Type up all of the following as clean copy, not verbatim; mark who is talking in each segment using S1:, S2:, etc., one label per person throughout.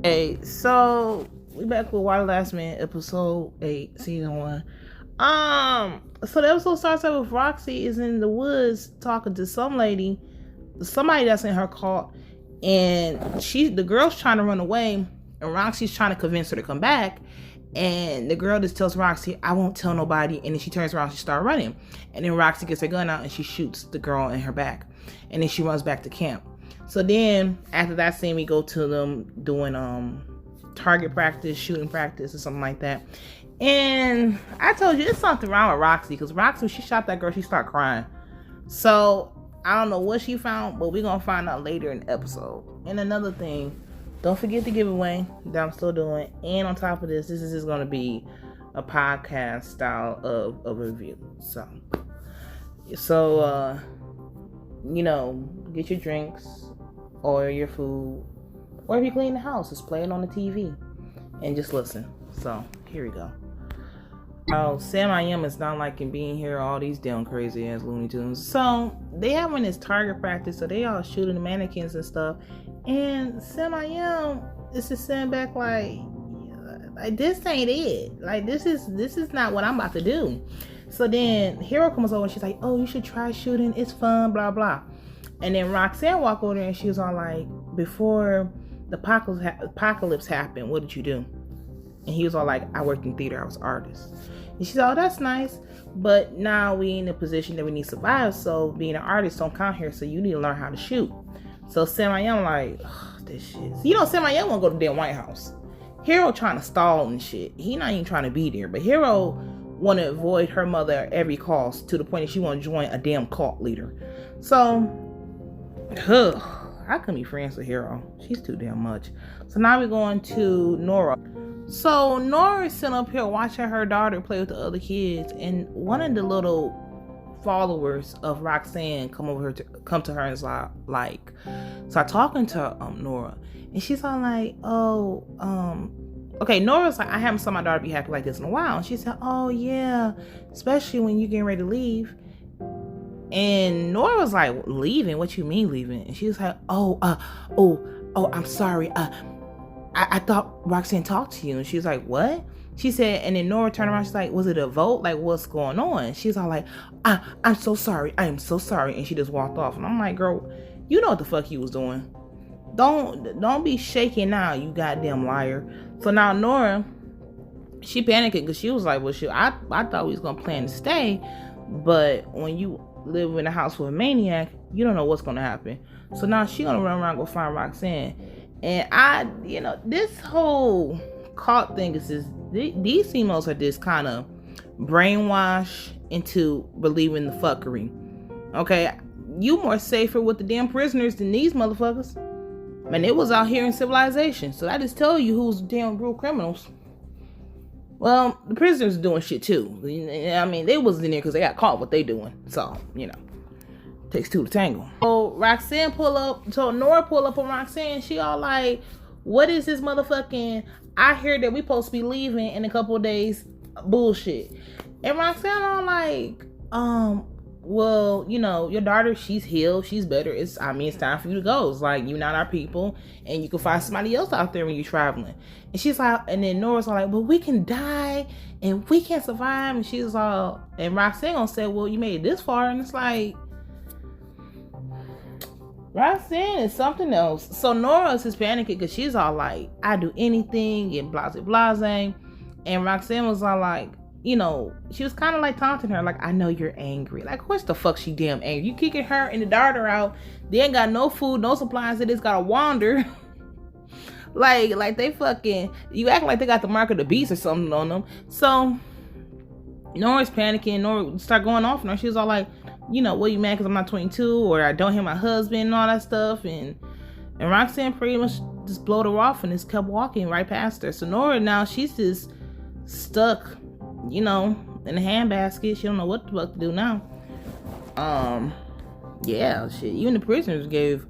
S1: Hey, so we back with Ythelastman, episode 8, season 1. So the episode starts out with Roxy is in the woods talking to somebody that's in her cult, and the girl's trying to run away, and Roxy's trying to convince her to come back. And the girl just tells Roxy, I won't tell nobody. And then she turns around, she starts running. And then Roxy gets her gun out and she shoots the girl in her back. And then she runs back to camp. So then after that scene, we go to them doing target practice, shooting practice, or something like that. And I told you there's something wrong with Roxy, because Roxy, when she shot that girl, she started crying. So I don't know what she found, but we're gonna find out later in the episode. And another thing, don't forget the giveaway that I'm still doing. And on top of this is just going to be a podcast style of review. So, get your drinks or your food. Or if you clean the house, just play it on the TV and just listen. So, here we go. Sam I Am is not liking being here, all these damn crazy ass Looney Tunes. So, they having this target practice, so they all shooting the mannequins and stuff. And Sam I Am is just sitting back like this ain't it. Like this is not what I'm about to do. So then Hero comes over and she's like, oh, you should try shooting. It's fun, blah, blah. And then Roxanne walked over there and she was all like, before the apocalypse happened, what did you do? And he was all like, I worked in theater. I was an artist. And she's all, oh, that's nice. But now we in a position that we need to survive. So being an artist don't count here. So you need to learn how to shoot. So Sam I Am like, oh, this shit. So, Sam I Am won't go to the damn White House. Hero trying to stall and shit. He not even trying to be there. But Hero want to avoid her mother at every cost, to the point that she want to join a damn cult leader. So, I couldn't be friends with Hero. She's too damn much. So now we're going to Nora. So Nora's sitting up here watching her daughter play with the other kids, and one of the little followers of Roxanne come to her and is like start talking to Nora, and she's all like, okay, Nora's like, I haven't saw my daughter be happy like this in a while. And she said, oh yeah, especially when you're getting ready to leave. And Nora was like, leaving? What you mean leaving? And she was like, I'm sorry, I thought Roxanne talked to you. And she was like, what? She said, and then Nora turned around, she's like, was it a vote? Like, what's going on? She's all like, I'm so sorry. I am so sorry. And she just walked off. And I'm like, girl, you know what the fuck you was doing. Don't be shaking now, you goddamn liar. So now Nora, she panicked because she was like, well, shit, I thought we was going to plan to stay. But when you live in a house with a maniac, you don't know what's going to happen. So now she going to run around and go find Roxanne. And this whole cult thing is just, these females are just kind of brainwashed into believing the fuckery. Okay, you more safer with the damn prisoners than these motherfuckers. Man, it was out here in civilization. So I just tell you who's damn real criminals. Well, the prisoners are doing shit too. I mean, they wasn't in there because they got caught what they doing. So, takes two to tangle. So Nora pull up on Roxanne. She all like, what is this motherfucking, I hear that we supposed to be leaving in a couple of days bullshit. And Roxanne all like, well, your daughter, she's healed, she's better. It's time for you to go. It's like, you're not our people, and you can find somebody else out there when you're traveling. And she's like, and then Nora's all like, well, we can die and we can't survive. And she's all, and Roxanne gonna say, well, you made it this far. And it's like, Roxanne is something else. So Nora's just panicking because she's all like, I do anything and blase. And Roxanne was all like, she was kind of like taunting her, like, I know you're angry. Like, of course the fuck she damn angry. You kicking her and the daughter out. They ain't got no food, no supplies. They just gotta wander. like they fucking, you act like they got the mark of the beast or something on them. So Nora's panicking. Nora start going off on her. She was all like, what, you mad because I'm not 22, or I don't hear my husband and all that stuff. And Roxanne pretty much just blowed her off and just kept walking right past her. So Nora now, she's just stuck, in a handbasket. She don't know what the fuck to do now. Yeah, shit. Even the prisoners gave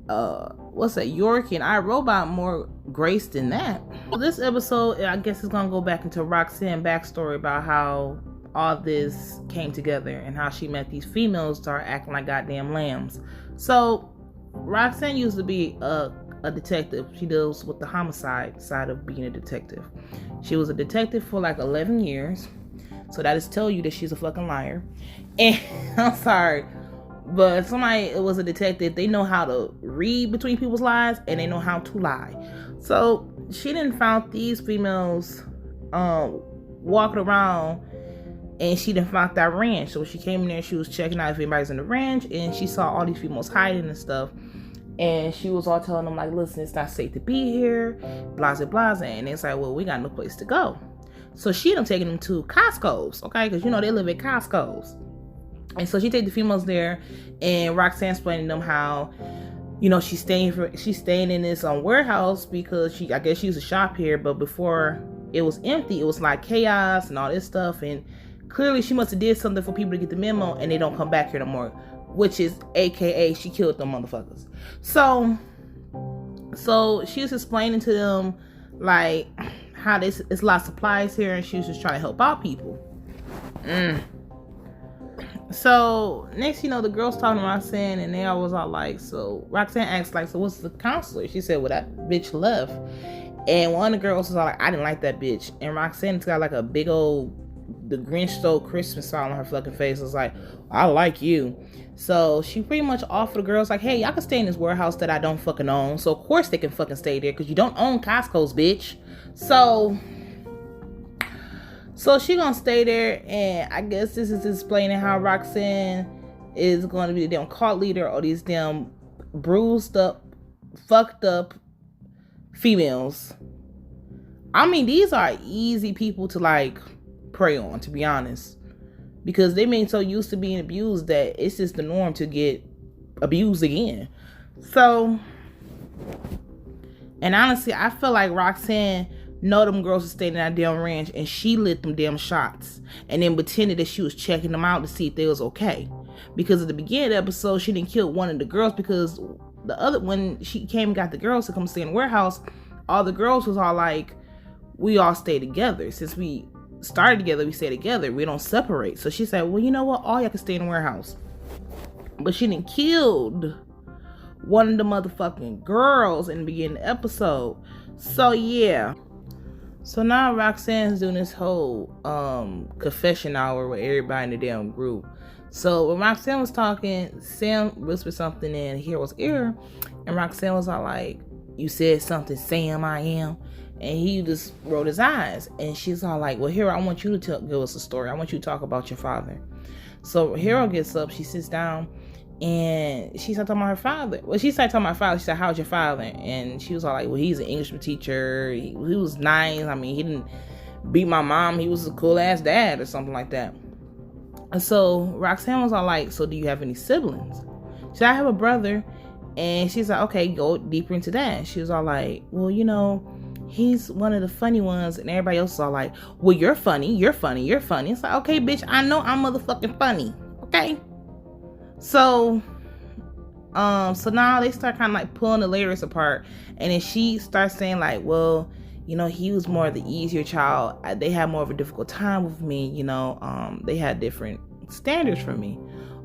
S1: York and iRobot more grace than that. Well, this episode, I guess, is gonna go back into Roxanne backstory about how all this came together and how she met these females start acting like goddamn lambs. So Roxanne used to be a a detective. She deals with the homicide side of being a detective. She was a detective for like 11 years. So that is tell you that she's a fucking liar. And I'm sorry, but somebody was a detective. They know how to read between people's lies and they know how to lie. So she didn't found these females walking around, and she didn't find that ranch. So when she came in there, she was checking out if anybody's in the ranch, and she saw all these females hiding and stuff. And she was all telling them like, listen, it's not safe to be here, blase blase. And it's like, well, we got no place to go. So she ended up taking them to Costco's, okay? Because, you know, they live at Costco's. And so she take the females there, and Roxanne explaining them how, you know, she's staying in this warehouse because I guess she used to shop here, but before it was empty, it was like chaos and all this stuff. And clearly she must have did something for people to get the memo, and they don't come back here no more, which is AKA she killed them motherfuckers. So she was explaining to them like how it's a lot of supplies here, and she was just trying to help out people. So next, you know, the girls talking to Roxanne, and they always all like, so Roxanne asked like, so what's the counselor? She said, well, that bitch left. And one of the girls was all like, I didn't like that bitch. And Roxanne's got like a big old, the Grinch stole Christmas sign on her fucking face. It was like, I like you. So she pretty much offered the girls like, hey, y'all can stay in this warehouse that I don't fucking own. So of course they can fucking stay there, because you don't own Costco's, bitch. So she gonna stay there, and I guess this is explaining how Roxanne is going to be the damn cult leader or these damn bruised up, fucked up females. I mean, these are easy people to like prey on, to be honest, because they been so used to being abused that it's just the norm to get abused again. So, and honestly, I feel like Roxanne know them girls were staying in that damn ranch, and she lit them damn shots and then pretended that she was checking them out to see if they was okay. Because at the beginning of the episode, she didn't kill one of the girls, because the other, when she came and got the girls to come stay in the warehouse, all the girls was all like, we all stay together. Since we started together, we stay together. We don't separate. So she said, well, you know what? All y'all can stay in the warehouse. But she didn't killed one of the motherfucking girls in the beginning of the episode. So yeah. So now Roxanne's doing this whole confession hour with everybody in the damn group. So when Roxanne was talking, Sam whispered something in Hero's ear, and Roxanne was all like, you said something, Sam, I am. And he just rolled his eyes, and she's all like, well, Hero, I want you to give us a story. I want you to talk about your father. So Hero gets up, she sits down, and she started talking about her father. Well, she started talking about her father. She said, how's your father? And she was all like, well, he's an English teacher. He was nice. I mean, he didn't beat my mom. He was a cool ass dad or something like that. And so Roxanne was all like, so do you have any siblings? She said, I have a brother. And she's like, okay, go deeper into that. She was all like, well, you know, he's one of the funny ones. And everybody else is all like, well, you're funny. You're funny. You're funny. It's like, okay, bitch, I know I'm motherfucking funny. Okay. So now they start kind of like pulling the layers apart, and then she starts saying like, well, you know, he was more of the easier child. They had more of a difficult time with me, you know. They had different standards for me.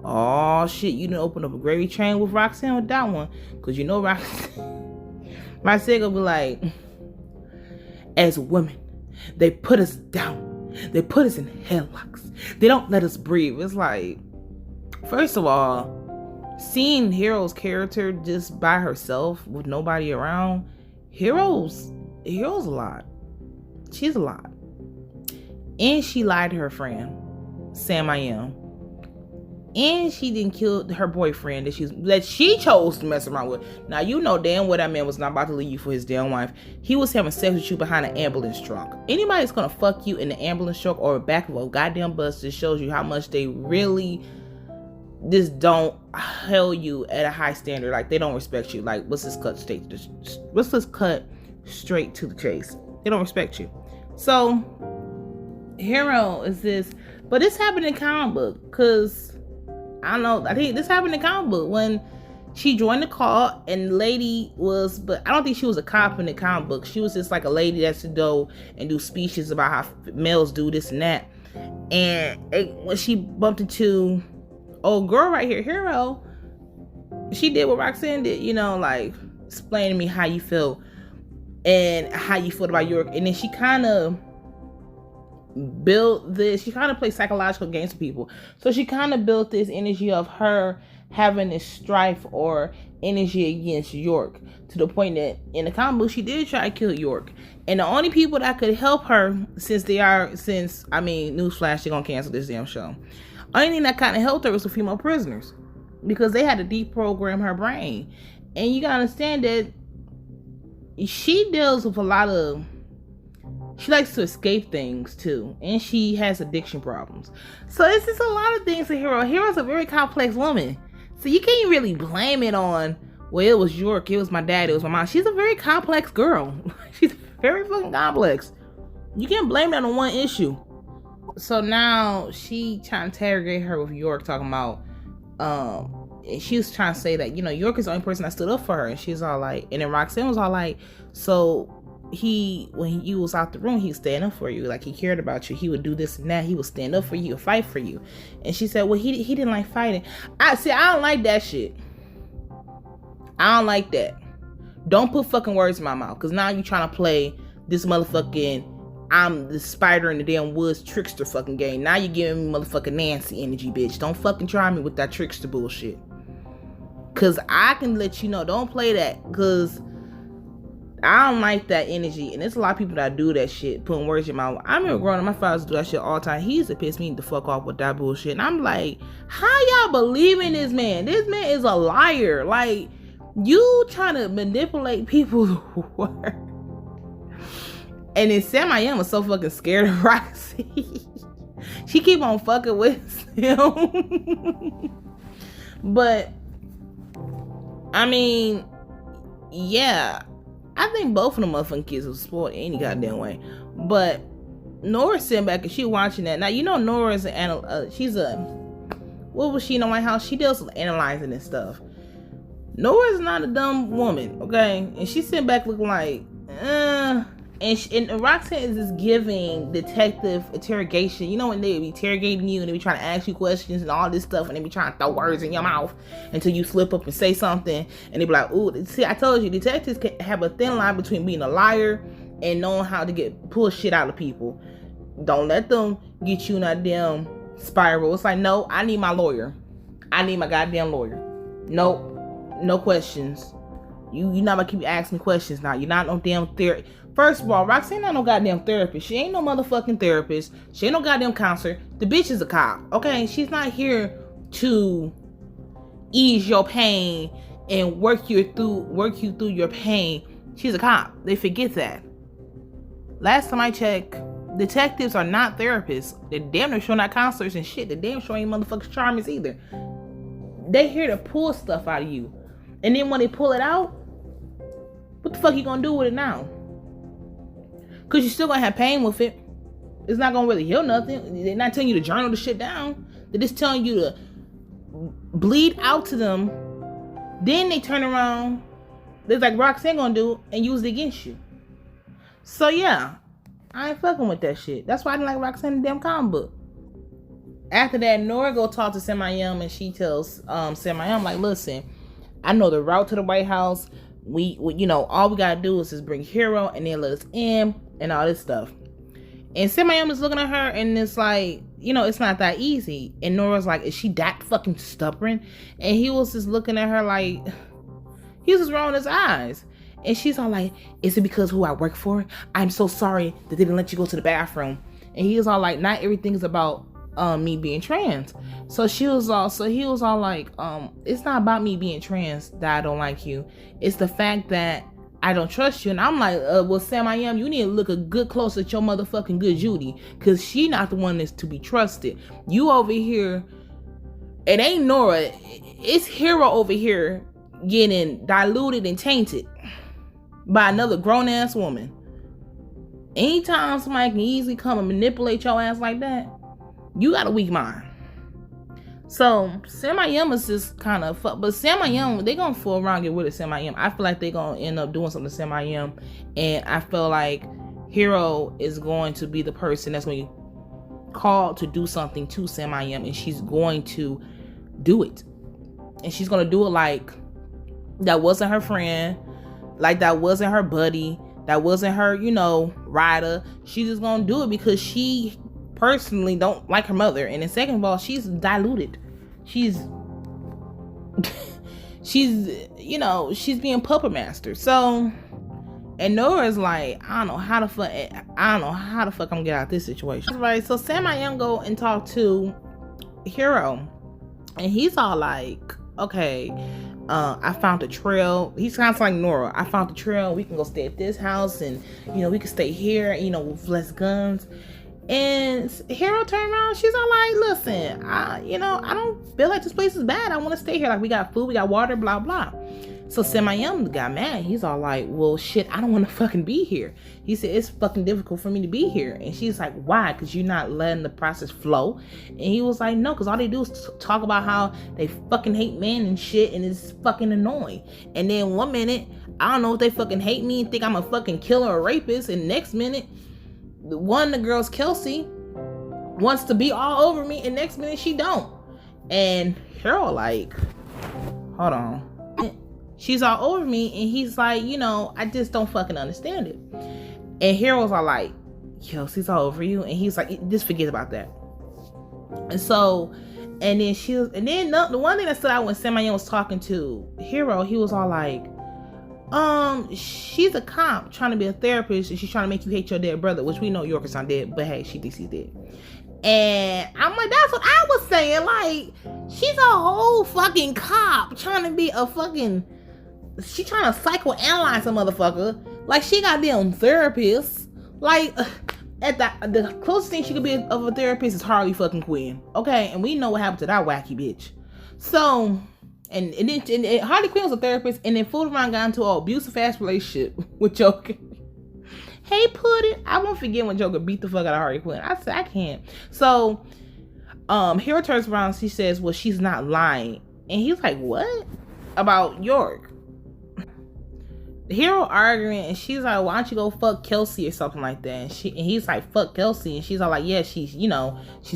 S1: Oh shit, you didn't open up a gravy train with Roxanne with that one, because you know Roxanne gonna be like, as women, they put us down, they put us in headlocks, they don't let us breathe. It's like, first of all, seeing Hero's character just by herself with nobody around, Hero's a lot. She's a lot. And she lied to her friend, Sam I am. And she didn't kill her boyfriend that she chose to mess around with. Now, you know damn well that man was not about to leave you for his damn wife. He was having sex with you behind an ambulance truck. Anybody that's gonna fuck you in the ambulance truck or back of a goddamn bus just shows you how much they really just don't held you at a high standard. Like, they don't respect you. Like, let's just cut straight to the chase. They don't respect you. So Hero is this, but this happened in comic book, because I don't know, I think this happened in comic book when she joined the cult, and the lady was, but I don't think she was a cop in the comic book. She was just like a lady that's to go and do speeches about how males do this and that. And when she bumped into old girl right here, Hero, she did what Roxanne did, you know, like explain to me how you feel and how you feel about York. And then she kind of built this, she kind of plays psychological games with people. So she kind of built this energy of her having this strife or energy against York, to the point that in the comic book she did try to kill York. And the only people that could help her, newsflash, they're gonna cancel this damn show. Only thing that kind of helped her was the female prisoners, because they had to deprogram her brain. And you gotta understand that she deals with a lot of, she likes to escape things too, and she has addiction problems. So it's just a lot of things to Hero. Hero's a very complex woman, so you can't really blame it on, well, it was York, it was my dad, it was my mom. She's a very complex girl. She's very fucking complex. You can't blame it on one issue. So now she trying to interrogate her with York, talking about and she was trying to say that, York is the only person that stood up for her. And she's all like, and then Roxanne was all like, so when you was out the room, he would stand up for you. Like, he cared about you. He would do this and that. He would stand up for you, fight for you. And she said, well, he didn't like fighting. I don't like that shit. I don't like that. Don't put fucking words in my mouth, because now you trying to play this motherfucking I'm the spider in the damn woods trickster fucking game. Now you giving me motherfucking Nancy energy, bitch. Don't fucking try me with that trickster bullshit. Cause I can let you know, don't play that. Cause I don't like that energy. And there's a lot of people that do that shit, putting words in my mouth. I remember growing up, my father used to do that shit all the time. He used to piss me the fuck off with that bullshit. And I'm like, how y'all believe in this man? This man is a liar. Like, you trying to manipulate people's words. And then Sam I Am was so fucking scared of Roxy. She keep on fucking with him. But I mean, yeah, I think both of the motherfucking kids was spoiled any goddamn way. But Nora's sitting back and she watching that. Now, Nora's what was she in the White House? She deals with analyzing and stuff. Nora's not a dumb woman, okay? And she's sitting back looking like, And Roxanne is just giving detective interrogation. When they be interrogating you and they be trying to ask you questions and all this stuff, and they be trying to throw words in your mouth until you slip up and say something, and they be like, ooh, see, I told you, detectives can have a thin line between being a liar and knowing how to pull shit out of people. Don't let them get you in that damn spiral. It's like, no, I need my lawyer. I need my goddamn lawyer. Nope, no questions. You're not gonna keep asking me questions now. You're not no damn therapist. First of all, Roxanne not no goddamn therapist. She ain't no motherfucking therapist. She ain't no goddamn counselor. The bitch is a cop, okay? She's not here to ease your pain and work you through your pain. She's a cop. They forget that. Last time I checked, detectives are not therapists. They're damn near sure not counselors and shit. They're damn sure ain't motherfucking charmers either. They here to pull stuff out of you. And then when they pull it out, what the fuck you gonna do with it now? Because you're still going to have pain with it. It's not going to really heal nothing. They're not telling you to journal the shit down. They're just telling you to bleed out to them. Then they turn around, there's like Roxanne going to do, and use it against you. So yeah, I ain't fucking with that shit. That's why I didn't like Roxanne in the damn comic book. After that, Nora go talk to Sam I Am, and she tells Sam I Am, like, listen, I know the route to the White House. We all we gotta do is just bring Hero and then let us in and all this stuff. And Sam I Am is looking at her and it's like, it's not that easy. And Nora's like, is she that fucking stubborn? And he was just looking at her like, he was just rolling his eyes. And she's all like, is it because who I work for? I'm so sorry that they didn't let you go to the bathroom. And he was all like, not everything is about me being trans. So he was all like, it's not about me being trans that I don't like you. It's the fact that I don't trust you. And I'm like, well, Sam I Am, you need to look a good close at your motherfucking good Judy, because she not the one that's to be trusted. You over here, it ain't Nora, it's Hero over here getting diluted and tainted by another grown-ass woman. Anytime somebody can easily come and manipulate your ass like that, you got a weak mind. So Sam I Am is just kind of fuck, but Sam I Am, they gonna fool around and get rid of Sam I Am. I feel like they gonna end up doing something to Sam I Am, and I feel like Hero is going to be the person that's going to be called to do something to Sam I Am, and she's going to do it, and she's gonna do it like that wasn't her friend. Like, that wasn't her buddy. That wasn't her, rider. She's just gonna do it because she personally don't like her mother. And then second of all, she's diluted. She's she's being puppet master. So, and Nora's like, I don't know how the fuck I'm gonna get out of this situation. Right. So Sam I am go and talk to Hero, and he's all like, okay, I found a trail. He's kind of like Nora. I found the trail. We can go stay at this house, and we can stay here, with less guns. And Hero turned around. She's all like, listen, I don't feel like this place is bad. I want to stay here. Like, we got food, we got water, blah blah. So Sam got mad. He's all like, well, shit, I don't want to fucking be here. He said, it's fucking difficult for me to be here. And she's like, why? Because you're not letting the process flow. And he was like, no, because all they do is talk about how they fucking hate men and shit, and it's fucking annoying. And then one minute, I don't know if they fucking hate me and think I'm a fucking killer or rapist. And next minute, one of the girls, Kelsey, wants to be all over me, and next minute she don't. And Hero like, hold on. She's all over me, and he's like, I just don't fucking understand it. And Hero's all like, Kelsey's all over you, and he's like, just forget about that. And so, and then the one thing that stood out when Sam was talking to Hero, he was all like, she's a cop trying to be a therapist, and she's trying to make you hate your dead brother, which we know Yorker's not dead, but hey, she thinks he's dead. And I'm like, that's what I was saying. Like, she's a whole fucking cop trying to be a fucking, she trying to psychoanalyze a motherfucker. Like, she got them therapists. Like, at the closest thing she could be of a therapist is Harley fucking Quinn. Okay, and we know what happened to that wacky bitch. So, and Harley Quinn was a therapist, and then fooled around, got into an abusive ass relationship with Joker. Hey, Puddin'. I won't forget when Joker beat the fuck out of Harley Quinn. I said, I can't. So, Hero turns around, she says, well, she's not lying. And he's like, what? About York? Hero arguing, and she's like, why don't you go fuck Kelsey or something like that? And he's like, fuck Kelsey. And she's all like, yeah, she's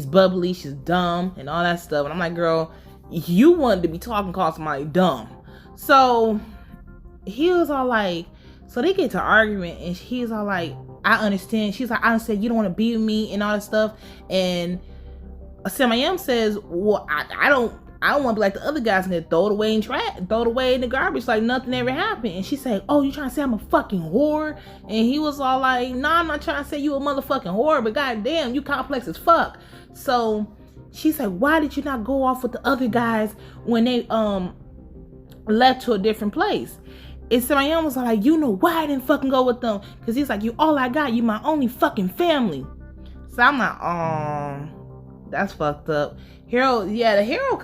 S1: bubbly, she's dumb, and all that stuff. And I'm like, girl, you wanted to be talking, call somebody dumb. So he was all like, so they get to argument, and he's all like, I understand. She's like, I understand you don't want to be with me and all that stuff. And Sam says, well, I don't want to be like the other guys and get throw it away in the garbage like nothing ever happened. And she said, oh, you trying to say I'm a fucking whore? And he was all like, no, I'm not trying to say you a motherfucking whore, but goddamn, you complex as fuck. So she said, why did you not go off with the other guys when they left to a different place? And Sam was like, why I didn't fucking go with them? Because he's like, you all I got, you my only fucking family. So I'm like, that's fucked up. Hero, the Hero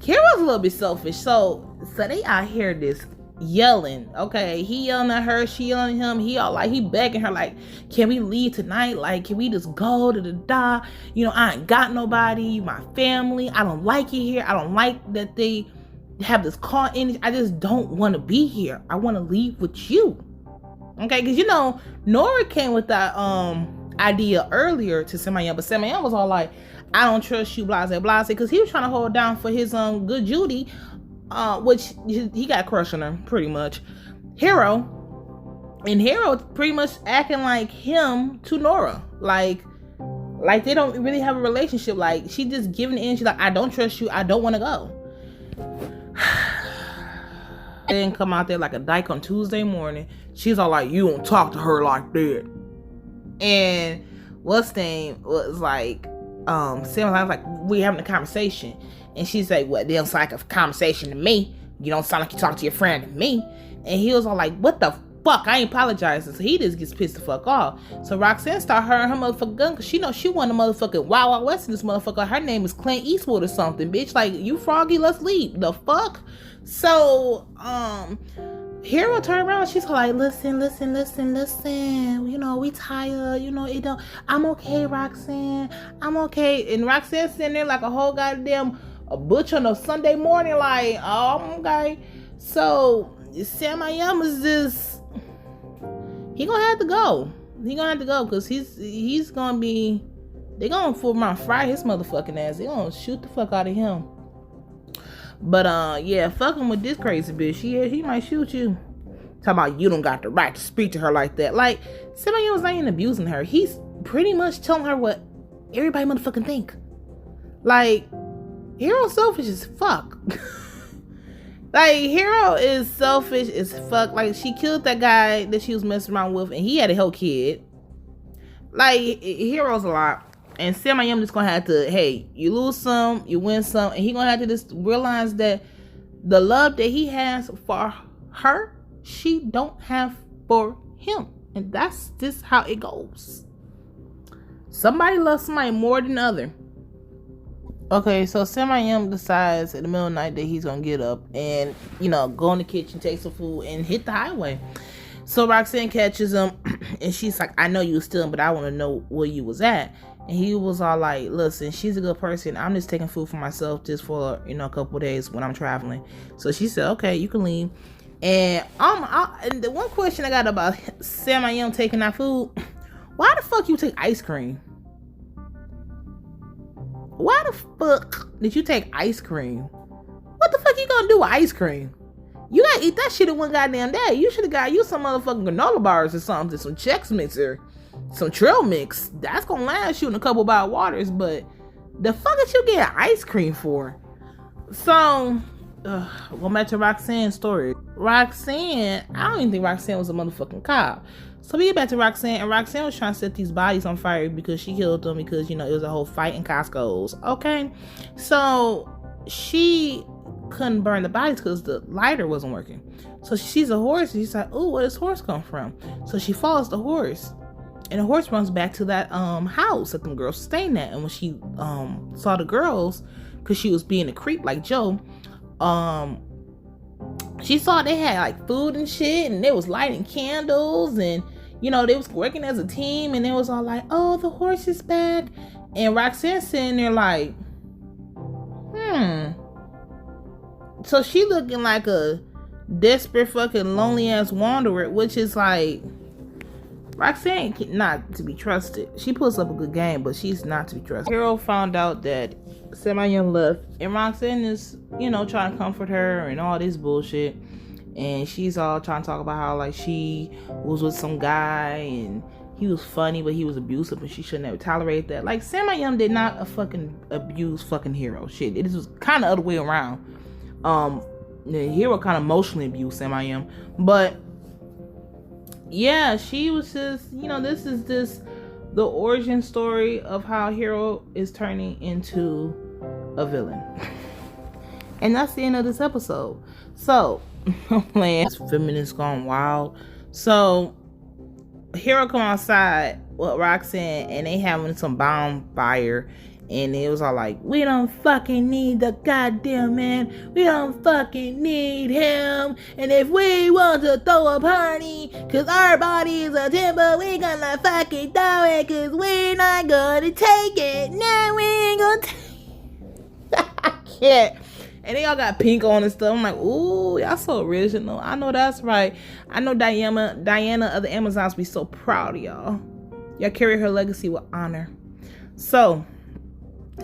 S1: Hero's a little bit selfish. So they out here this yelling. Okay, he yelling at her, she yelling at him. He begging her like, can we leave tonight? Like, can we just go to the da? I ain't got nobody. You my family. I don't like you here. I don't like that they have this car in. I just don't want to be here. I want to leave with you. Okay, because Nora came with that idea earlier to Sam, but Sam was all like, I don't trust you, blase, because he was trying to hold down for his good Judy, which he got crushed on her pretty much. Hero pretty much acting like him to Nora, like they don't really have a relationship. Like, she just giving in. She's like, I don't trust you. I don't want to go. Then come out there like a dyke on Tuesday morning. She's all like, you don't talk to her like that. And what's name was like, Sam was like, we having a conversation. And she's like, well, it don't sound like a conversation to me. You don't sound like you talk to your friend to me. And he was all like, what the fuck? I ain't apologizing. So he just gets pissed the fuck off. So Roxanne start her motherfucking gun, because she knows she won the motherfucking Wild Wild West in this motherfucker. Her name is Clint Eastwood or something, bitch. Like, you froggy, let's leave. The fuck? So, Hero turned around, she's like, listen. We tired. It don't. I'm okay, Roxanne. I'm okay. And Roxanne sitting there like a whole goddamn butch on a Sunday morning, like, oh, I'm okay. So Sam is just, he gonna have to go. Because he's gonna be. They gonna fool around, fry his motherfucking ass. They gonna shoot the fuck out of him. But fucking with this crazy bitch. He might shoot you. Talking about you don't got the right to speak to her like that. Like, Sam Young's not even abusing her. He's pretty much telling her what everybody motherfucking think. Like, Hero selfish as fuck. Like, Hero is selfish as fuck. Like, she killed that guy that she was messing around with, and he had a whole kid. Like, Hero's a lot. And Sam Young just gonna have to, hey, you lose some, you win some, and he gonna have to just realize that the love that he has for her, she don't have for him. And that's just how it goes. Somebody loves somebody more than the other. Okay, so Sam Young decides in the middle of the night that he's gonna get up and, go in the kitchen, take some food, and hit the highway. So Roxanne catches him, and she's like, I know you was stealing, but I want to know where you was at. And he was all like, listen, she's a good person. I'm just taking food for myself just for, a couple of days when I'm traveling. So she said, okay, you can leave. And and the one question I got about Sam Young taking that food, why the fuck you take ice cream? Why the fuck did you take ice cream? What the fuck you gonna do with ice cream? You gotta eat that shit in one goddamn day. You should have got you some motherfucking granola bars or something, some Chex Mix or some trail mix. That's gonna last you in a couple bottled waters, but the fuck is you getting ice cream for? So, going back to Roxanne's story. Roxanne, I don't even think Roxanne was a motherfucking cop. So we get back to Roxanne, and Roxanne was trying to set these bodies on fire because she killed them because, it was a whole fight in Costco's. Okay? So she couldn't burn the bodies because the lighter wasn't working. So she sees a horse, and she's like, oh, where does this horse come from? So she follows the horse. And the horse runs back to that house that the girls were staying at. And when she saw the girls, because she was being a creep like Joe, she saw they had like food and shit, and they was lighting candles, and they was working as a team, and they was all like, oh, the horse is back. And Roxanne sitting there like, So she looking like a desperate fucking lonely ass wanderer, which is like, Roxanne not to be trusted. She puts up a good game, but she's not to be trusted. Hero found out that Sam Young left, and Roxanne is, trying to comfort her and all this bullshit. And she's all trying to talk about how like she was with some guy and he was funny, but he was abusive, and she shouldn't have tolerated that. Like, Sam Young did not fucking abuse fucking Hero. Shit, it was kind of other way around. The Hero kind of emotionally abused Sam Young, but yeah, she was just, this is the origin story of how Hero is turning into a villain. And that's the end of this episode. So, man, feminists gone wild. So, Hero come outside with Roxanne, and they having some bonfire. And it was all like, we don't fucking need the goddamn man. We don't fucking need him. And if we want to throw a party, cause our body is a temple, we gonna fucking throw it, cause we're not gonna take it. No, we ain't gonna take it. I can't. And they all got pink on and stuff. I'm like, ooh, y'all so original. I know that's right. I know Diana of the Amazons be so proud of y'all. Y'all carry her legacy with honor. So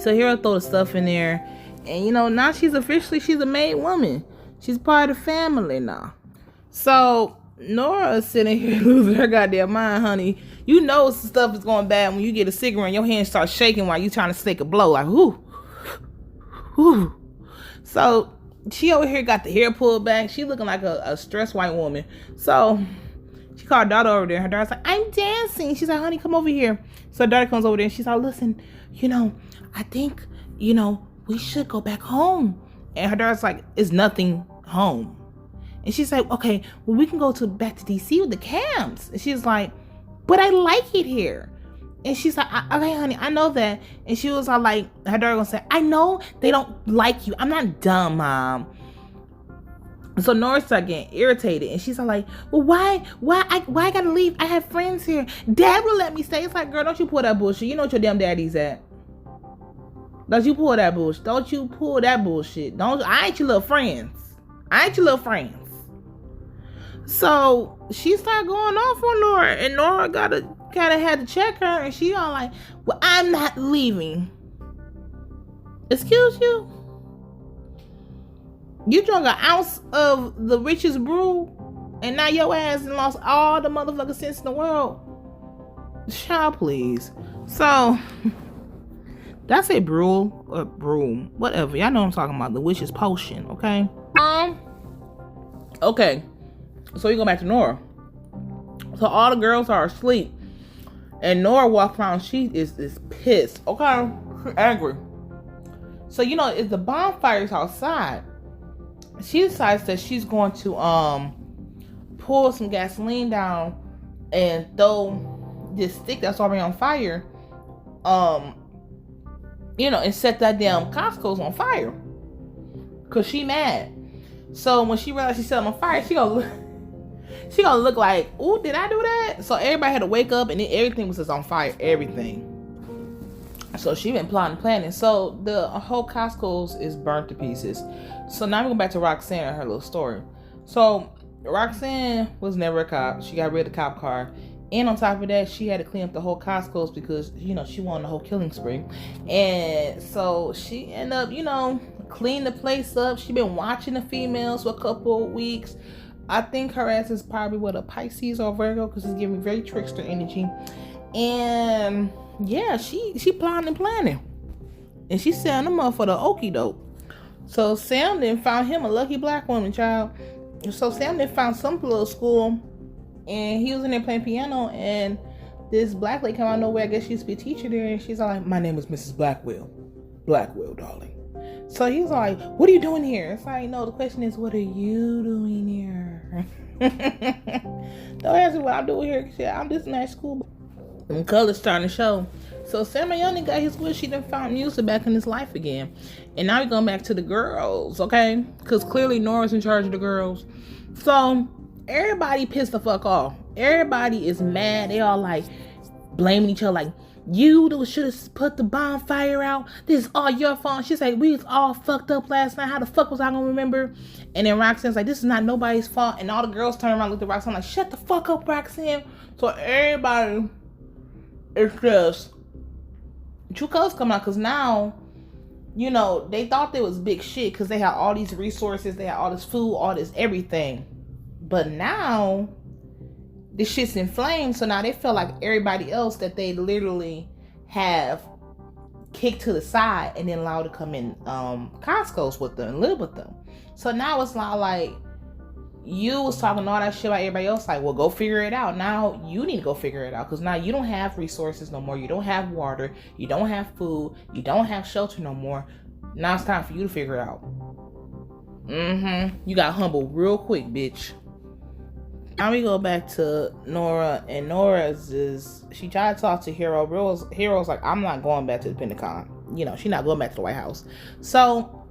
S1: Hero throw the stuff in there, and now she's a made woman. She's part of the family now. So Nora is sitting here losing her goddamn mind, honey. Stuff is going bad when you get a cigarette and your hand starts shaking while you trying to take a blow, like whoo, whoo. So she over here got the hair pulled back. She looking like a stressed white woman. So she called her daughter over there. Her daughter's like, I'm dancing. She's like, honey, come over here. So her daughter comes over there, and she's like, listen, I think, we should go back home. And her daughter's like, it's nothing home. And she's like, okay, well, we can go back to DC with the Cams. And she's like, but I like it here. And she's like, okay, honey, I know that. And she was all like, her daughter gonna say, I know they don't like you. I'm not dumb, Mom. So Nora started getting irritated, and she's all like, well, why I gotta leave? I have friends here. Dad will let me stay. It's like, girl, don't you pull that bullshit. You know what your damn daddy's at. Don't you pull that bullshit. I ain't your little friends. So she started going off on Nora, and Nora gotta had to check her, and she all like, well, I'm not leaving. Excuse you? You drunk an ounce of the richest brew And now your ass lost all the motherfucking sense in the world. Child, please. So that's a brew or broom, whatever. Y'all know what I'm talking about. The witch's potion, okay? Okay. So we go back to Nora. So all the girls are asleep. And Nora walks around. She is pissed. Okay? She's angry. So, you know, if the bonfire's outside, she decides that she's going to pour some gasoline down and throw this stick that's already on fire, you know, and set that damn Costco's on fire. Cause she mad. So when she realized she set it on fire, she gonna look like, ooh, did I do that? So everybody had to wake up and then everything was just on fire. Everything. So she been plotting, planning. So the whole Costco's is burnt to pieces. So now we go back to Roxanne and her little story. So Roxanne was never a cop. She got rid of the cop car. And on top of that, she had to clean up the whole Costco's because, you know, she wanted the whole killing spree. And so she ended up, you know, cleaning the place up. She been watching the females for a couple of weeks. I think her ass is probably a Pisces or Virgo because it's giving very trickster energy. And yeah, she plotting and planning. And she selling them up for the okie doke. So Sam then found him a lucky black woman, child. So Sam then found some little school, and he was in there playing piano, and this black lady came out of nowhere. I guess she used to be a teacher there, and she's like, my name is Mrs. Blackwell. Blackwell, darling. So he was like, what are you doing here? It's like, no, the question is, what are you doing here? Don't ask me what I'm doing here. Shit, I'm just in that school. And colors starting to show. So Sam Young got his wish. He done found music back in his life again. And now we're going back to the girls, okay? Because clearly Nora's in charge of the girls. So everybody pissed the fuck off. Everybody is mad. They all like blaming each other, like, you should have put the bonfire out. This is all your fault. She's like, we was all fucked up last night. How the fuck was I gonna remember? And then Roxanne's like, this is not nobody's fault. And all the girls turn around and look at Roxanne like, shut the fuck up, Roxanne. So everybody is just true colors come out, because now, you know, they thought they was big shit because they had all these resources, they had all this food, all this everything. But now this shit's in flames, so now they feel like everybody else that they literally have kicked to the side and then allowed to come in Costco's with them and live with them. So now it's not like you was talking all that shit about everybody else, like, well, go figure it out. Now you need to go figure it out, because now you don't have resources no more. You don't have water. You don't have food. You don't have shelter no more. Now it's time for you to figure it out. You got humbled real quick, bitch. Now we go back to Nora, and she tried to talk to Hero. Hero's like, I'm not going back to the Pentagon. You know, she's not going back to the White House. So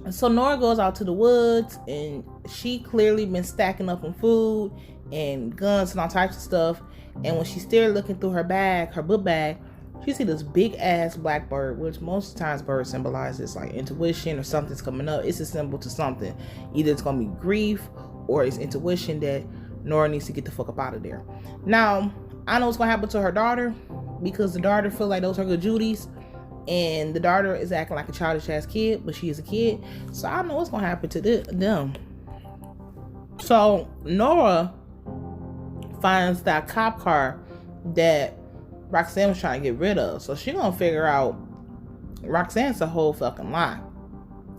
S1: Nora goes out to the woods, and she clearly been stacking up on food and guns and all types of stuff. And when she's still looking through her book bag, she see this big ass black bird, which most times birds symbolizes like intuition or something's coming up. It's a symbol to something. Either it's gonna be grief or it's intuition that Nora needs to get the fuck up out of there. Now, I know what's gonna happen to her daughter, because the daughter feels like those are good Judies, and the daughter is acting like a childish ass kid, but she is a kid. So I know what's gonna happen to them. So Nora finds that cop car that Roxanne was trying to get rid of. So she gonna figure out Roxanne's a whole fucking lie,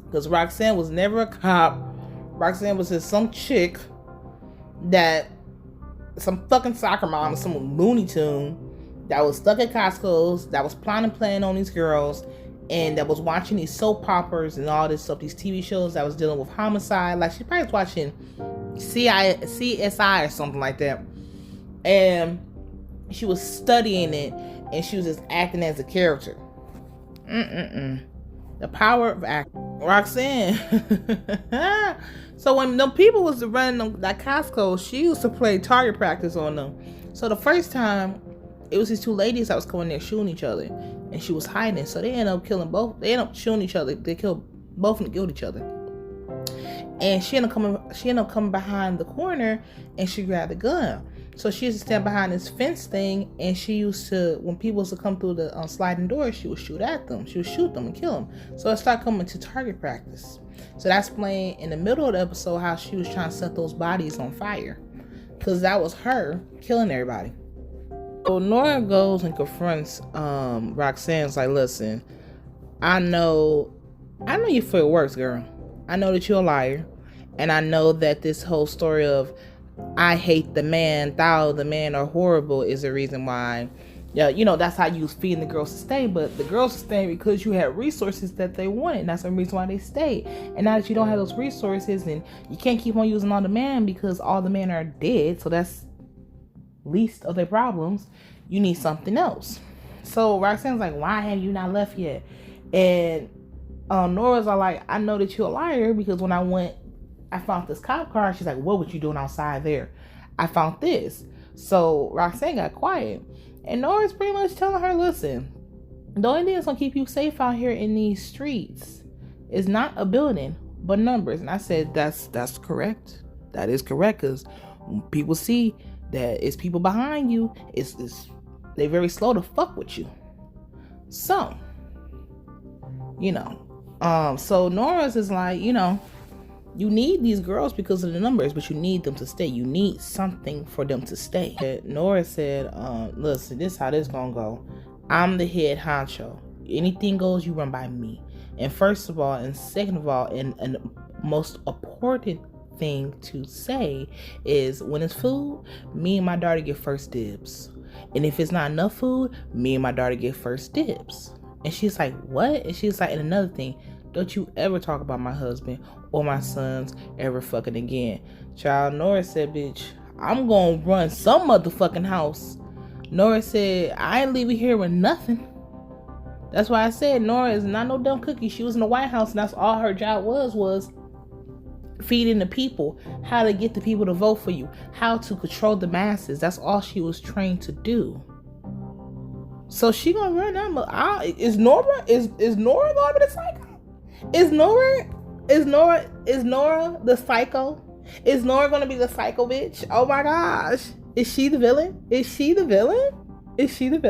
S1: because Roxanne was never a cop. Roxanne was just some chick that some fucking soccer mom or some Looney Tune that was stuck at Costco's, that was planning on these girls, and that was watching these soap operas and all this stuff, these TV shows that was dealing with homicide. Like, she probably was watching CSI or something like that. And she was studying it, and she was just acting as a character. The power of acting. Roxanne. So when the people was running that Costco, she used to play target practice on them. So the first time, it was these two ladies that was coming there shooting each other, and she was hiding. So they ended up killing both. They ended up shooting each other. They killed both and killed each other. And she ended up coming behind the corner, and she grabbed a gun. So she used to stand behind this fence thing, and she used to, when people used to come through the sliding doors, she would shoot at them. She would shoot them and kill them. So it started coming to target practice. So that's playing in the middle of the episode how she was trying to set those bodies on fire, because that was her killing everybody. So Nora goes and confronts Roxanne's like, listen, I know your foot works, girl. I know that you're a liar, and I know that this whole story of I hate the man, thou the man are horrible is the reason why. Yeah, that's how you was feeding the girls to stay, but the girls stayed because you had resources that they wanted. And that's the reason why they stayed. And now that you don't have those resources, and you can't keep on using all the men because all the men are dead, so that's least of their problems. You need something else. So Roxanne's like, why have you not left yet? And Nora's are like, I know that you're a liar because when I found this cop car. She's like, what were you doing outside there? I found this. So Roxanne got quiet. And Nora's pretty much telling her, listen, the only thing that's going to keep you safe out here in these streets is not a building, but numbers. And I said, that's correct. That is correct. Because when people see that it's people behind you, they're very slow to fuck with you. So, so Nora's is like, you need these girls because of the numbers, but you need them to stay. You need something for them to stay. And Nora said, listen, this is how this gonna go. I'm the head honcho. Anything goes, you run by me. And first of all, and second of all, and most important thing to say is when it's food, me and my daughter get first dibs. And if it's not enough food, me and my daughter get first dibs. And she's like, what? And she's like, and another thing, don't you ever talk about my husband or my sons ever fucking again. Child, Nora said, bitch, I'm gonna run some motherfucking house. Nora said, I ain't leaving here with nothing. That's why I said Nora is not no dumb cookie. She was in the White House, and that's all her job was feeding the people, how to get the people to vote for you, how to control the masses. That's all she was trained to do. So she gonna run that. Is Nora gonna be the psycho? Is Nora the psycho? Is Nora gonna be the psycho bitch? Oh my gosh. Is she the villain?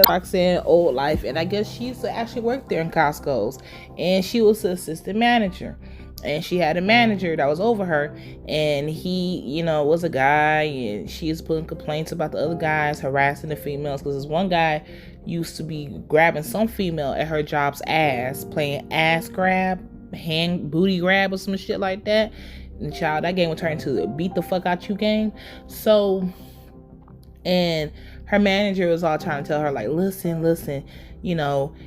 S1: Roxanne old life, and I guess she used to actually work there in Costco's, and she was the assistant manager, and she had a manager that was over her, and he, was a guy, and she was putting complaints about the other guys harassing the females, because this one guy used to be grabbing some female at her job's ass, playing ass grab, hand booty grab or some shit like that. And child, that game would turn into a beat the fuck out you game. So, and her manager was all trying to tell her like, listen,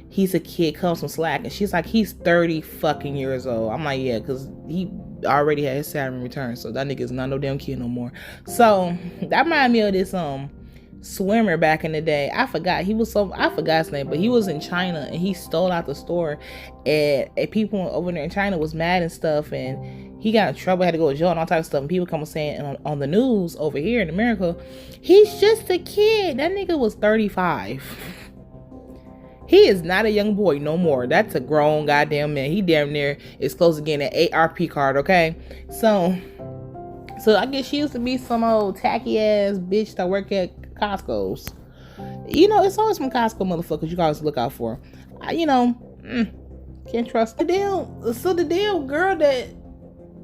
S1: he's a kid, comes some slack. And she's like, he's 30 fucking years old. I'm like, yeah, because he already had his salary return, so that nigga's not no damn kid no more. So that reminded me of this swimmer back in the day. I forgot his name, but he was in China and he stole out the store, and people over there in China was mad and stuff, and he got in trouble, had to go to jail and all types of stuff, and people come saying on the news over here in America, he's just a kid. That nigga was 35. He is not a young boy no more. That's a grown goddamn man. He damn near is close to getting an ARP card, okay? So I guess she used to be some old tacky ass bitch that work at Costco's. It's always some Costco motherfuckers you guys look out for. Can't trust the damn girl that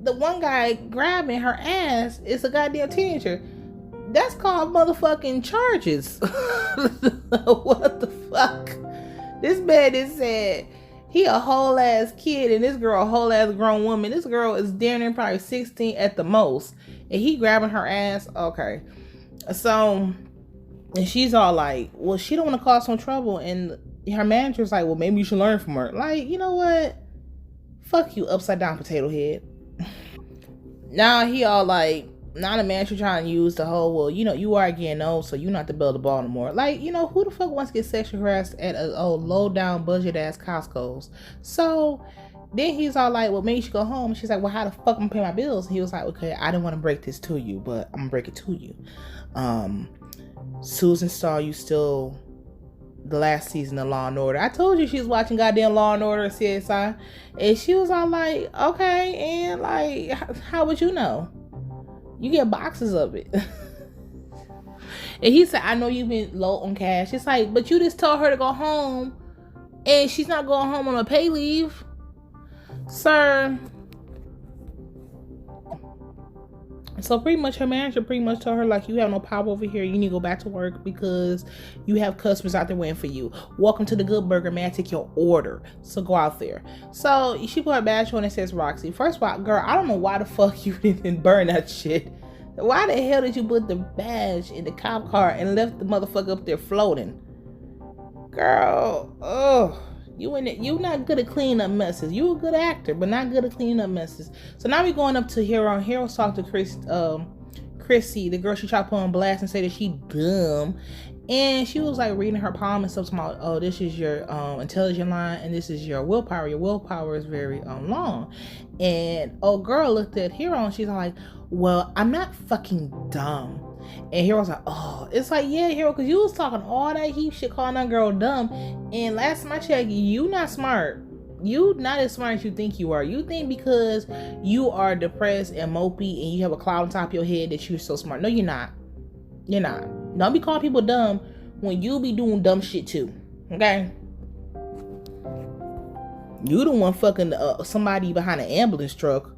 S1: the one guy grabbing her ass is a goddamn teenager. That's called motherfucking charges. What the fuck? This man just said he a whole ass kid and this girl a whole ass grown woman. This girl is damn near probably 16 at the most, and he grabbing her ass. Okay, so. And she's all like, well, she don't want to cause some trouble. And her manager's like, well, maybe you should learn from her. Like, you know what? Fuck you, upside down potato head. Now he all like, now the manager trying to use the whole, well, you are getting old, so you not to build the ball no more. Like, who the fuck wants to get sexually harassed at a low down budget ass Costco's? So then he's all like, well, maybe you should go home. She's like, well, how the fuck am I pay my bills? And he was like, okay, I didn't want to break this to you, but I'm gonna break it to you. Susan saw you still the last season of Law and Order. I told you she was watching goddamn Law and Order CSI, and she was all like, okay, and like, how would you know? You get boxes of it. And he said, I know you've been low on cash. It's like, but you just told her to go home and she's not going home on a pay leave. Sir. So pretty much her manager pretty much told her, like, you have no power over here. You need to go back to work because you have customers out there waiting for you. Welcome to the Good Burger, man. Take your order. So go out there. So she put her badge on and says Roxy. First of all, girl, I don't know why the fuck you didn't burn that shit. Why the hell did you put the badge in the cop car and left the motherfucker up there floating? Girl, you not good at cleaning up messes. You a good actor, but not good at cleaning up messes. So now we're going up to Hero. Hero's talking to Chrissy, the girl she tried to put on blast and say that she dumb. And she was like reading her palm and stuff about, oh, this is your intelligent line and this is your willpower. Your willpower is very long. And girl looked at Hero and she's like, well, I'm not fucking dumb. And Hero's like, oh, it's like, yeah, Hero, because you was talking all that heap shit calling that girl dumb. And last time I checked, you not smart. You not as smart as you think you are. You think because you are depressed and mopey and you have a cloud on top of your head that you're so smart. No, you're not. You're not. Don't be calling people dumb when you be doing dumb shit too. Okay? You the one fucking somebody behind an ambulance truck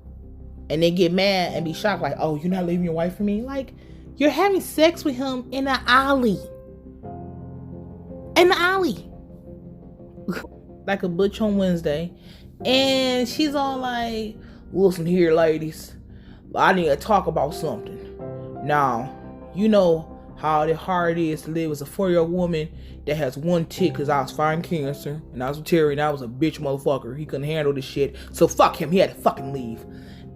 S1: and they get mad and be shocked like, oh, you're not leaving your wife for me? Like, you're having sex with him in the alley. In the alley. Like a butch on Wednesday. And she's all like, listen here, ladies. I need to talk about something. Now, you know how hard it is to live as a 4-year-old woman that has one tick because I was fighting cancer. And I was with Terry and I was a bitch motherfucker. He couldn't handle this shit. So fuck him. He had to fucking leave.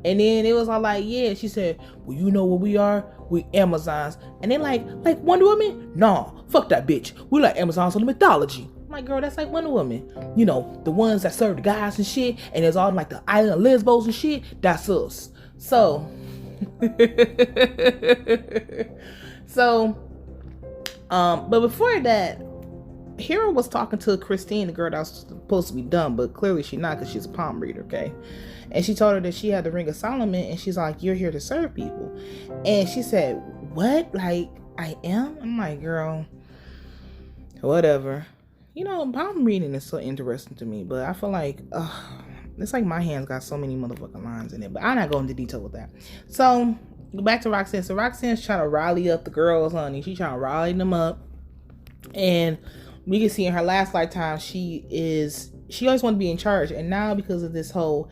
S1: And then it was all like, yeah. She said, well, you know what we are? We Amazons. And they like Wonder Woman? Nah, fuck that bitch. We like Amazons on the mythology. I'm like, girl, that's like Wonder Woman. You know, the ones that serve the guys and shit. And there's all like the island of Lesbos and shit. That's us. So, but before that, Hero was talking to Christine, the girl that was supposed to be dumb, but clearly she's not because she's a palm reader, okay? And she told her that she had the Ring of Solomon, and she's like, you're here to serve people. And she said, what? Like, I am? I'm like, girl, whatever. You know, palm reading is so interesting to me, but I feel like, it's like my hands got so many motherfucking lines in it, but I'm not going into detail with that. So, back to Roxanne. So, Roxanne's trying to rally up the girls, honey. She's trying to rally them up. And we can see in her last lifetime, she always wanted to be in charge. And now, because of this whole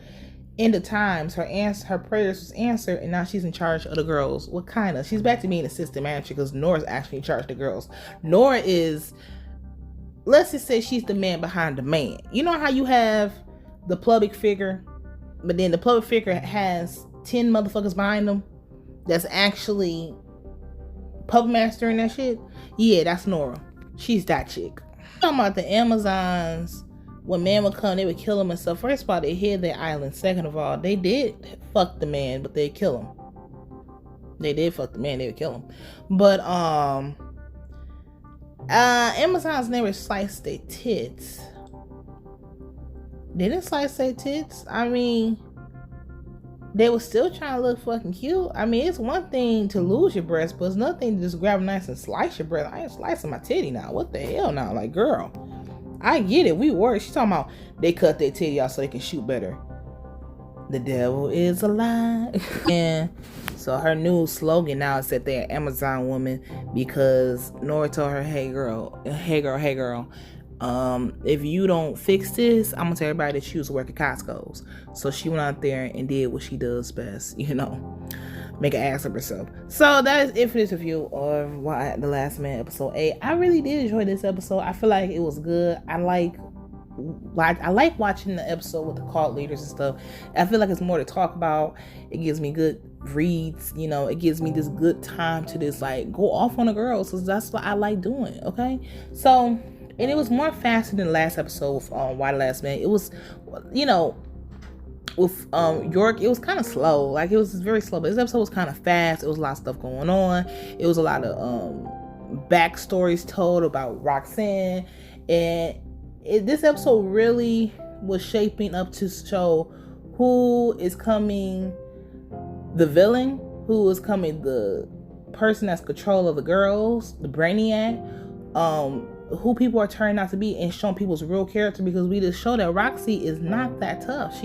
S1: end of times, her prayers was answered, and now she's in charge of the girls. What kind of? She's back to being assistant manager because Nora's actually in charge of the girls. Nora is, let's just say she's the man behind the man. You know how you have the public figure, but then the public figure has 10 motherfuckers behind them that's actually puppet mastering that shit? Yeah, that's Nora. She's that chick. Talking about the Amazons, when man would come, they would kill him and stuff. First of all, they hid their island. Second of all, they did fuck the man, but they'd kill him. They did fuck the man, they would kill him. But Amazons never sliced their tits. They didn't slice their tits. I mean, they were still trying to look fucking cute. I mean, it's one thing to lose your breast, but it's another thing to just grab a knife and slice your breast. I ain't slicing my titty now. What the hell now? Like, girl, I get it. We worried. She's talking about they cut their titty out so they can shoot better. The devil is a lie. And so her new slogan now is that they're an Amazon woman because Nora told her, hey girl, if you don't fix this, I'm gonna tell everybody that she was working Costco's. So she went out there and did what she does best, you know, make an ass of herself. So that is it for this review of Ythelastman episode 8. I really did enjoy this episode. I feel like it was good. I like watching the episode with the cult leaders and stuff. I feel like it's more to talk about. It gives me good reads, you know, it gives me this good time to just like go off on the girls, because that's what I like doing. Okay, so, and it was more faster than the last episode with Ythelastman. It was, you know, with York, it was kind of slow. Like, it was very slow, but this episode was kind of fast. It was a lot of stuff going on. It was a lot of backstories told about Roxanne, and this episode really was shaping up to show who is coming the villain, who is coming the person that's control of the girls, the brainiac, who people are turning out to be, and showing people's real character, because we just show that Roxy is not that tough.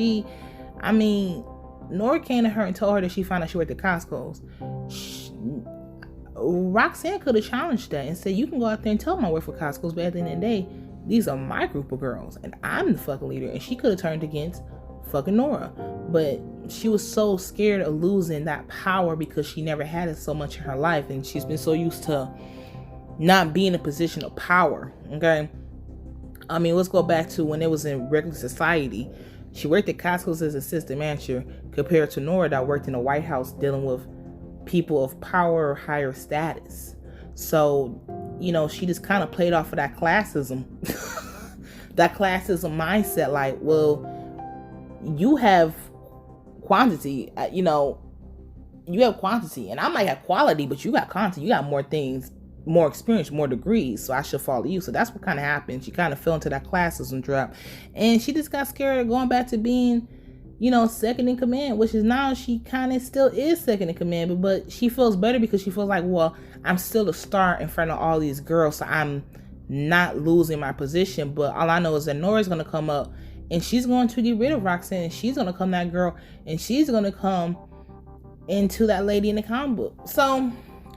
S1: Nora came to her and told her that she found out she worked at Costco's. Roxanne could have challenged that and said, you can go out there and tell them I work for Costco's, but at the end of the day, these are my group of girls and I'm the fucking leader. And she could have turned against fucking Nora, but she was so scared of losing that power because she never had it so much in her life, and she's been so used to not being in a position of power. Okay, let's go back to when it was in regular society. She worked at Costco's as assistant manager, compared to Nora that worked in the White House dealing with people of power or higher status. So, she just kind of played off of that classism, that classism mindset. Like, well, you have quantity, you have quantity, and I might have quality, but you got quantity. You got more things, more experience, more degrees, so I should follow you. So that's what kind of happened. She kind of fell into that classism trap, and she just got scared of going back to being, second in command, which is now she kind of still is second in command, but she feels better because she feels like, well, I'm still a star in front of all these girls, so I'm not losing my position. But all I know is that Nora's going to come up and she's going to get rid of Roxanne, and she's going to come that girl, and she's going to come into that lady in the comic book. So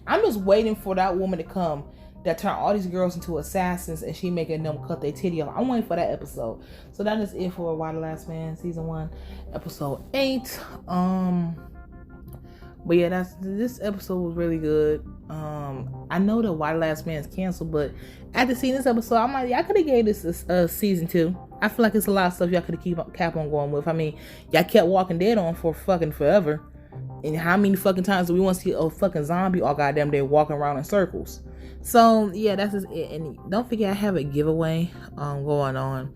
S1: I'm just waiting for that woman to come that turn all these girls into assassins, and she making them cut their titty off. I'm waiting for that episode. So that is it for Ythelastman season 1, episode 8. But yeah, this episode was really good. I know that Ythelastman is canceled, but after seeing this episode, I'm like, y'all could have gave this a season 2. I feel like it's a lot of stuff y'all could have kept on going with. Y'all kept Walking Dead on for fucking forever. And how many fucking times do we want to see a fucking zombie all goddamn day walking around in circles? So yeah, that's just it. And don't forget, I have a giveaway going on.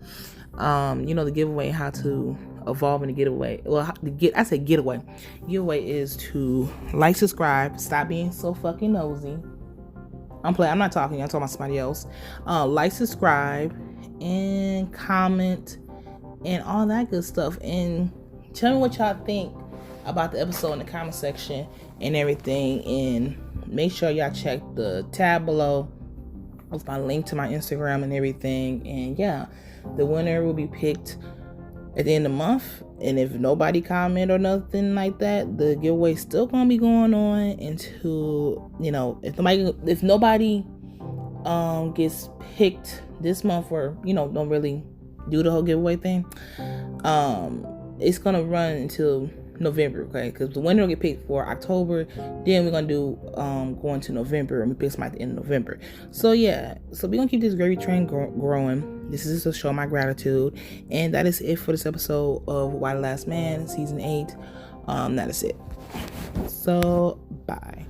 S1: The giveaway, how to evolve in the getaway. Well, I said getaway. Giveaway is to like, subscribe, stop being so fucking nosy. I'm not talking. I'm talking about somebody else. Like, subscribe, and comment, and all that good stuff. And tell me what y'all think about the episode in the comment section and everything. And make sure y'all check the tab below with my link to my Instagram and everything. And yeah, the winner will be picked at the end of the month. And if nobody comment or nothing like that, the giveaway still gonna be going on until, if nobody gets picked this month, or don't really do the whole giveaway thing, it's gonna run until November, okay? Because the winner will get picked for October, then we're gonna do going to November, and we pick some at the end of November. So yeah, so we're gonna keep this gravy train growing. This is to show my gratitude, and that is it for this episode of Ythelastman season 8. That is it. So bye.